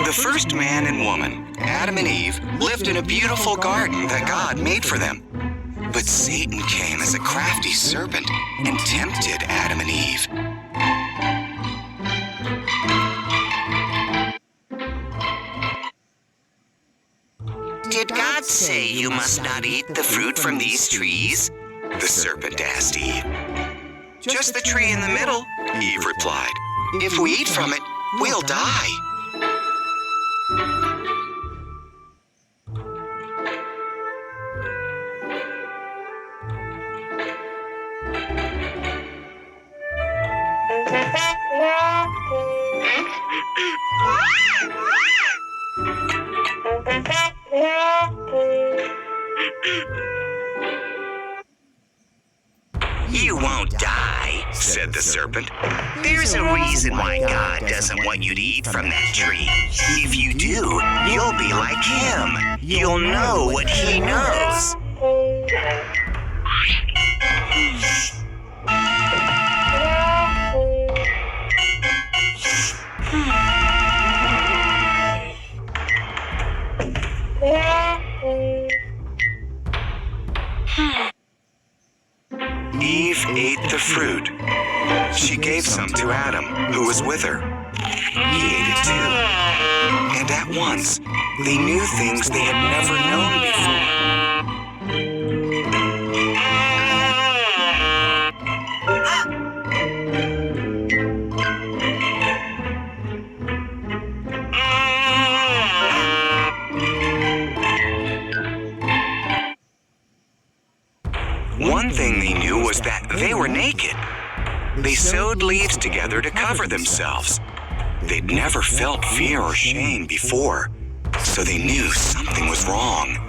The first man and woman, Adam and Eve, lived in a beautiful garden that God made for them. But Satan came as a crafty serpent and tempted Adam and Eve. Did God say you must not eat the fruit from these trees? The serpent asked Eve. Just the tree in the middle, Eve replied. If we eat from it, we'll die. You won't die, said the serpent. There's a reason why God doesn't want you to eat from that tree. If you do, you'll be like him. You'll know what he knows. Eve ate the fruit. She gave some to Adam, who was with her. He ate it too. And at once, they knew things they had never known before. One thing they knew was that they were naked. They sewed leaves together to cover themselves. They'd never felt fear or shame before, so they knew something was wrong.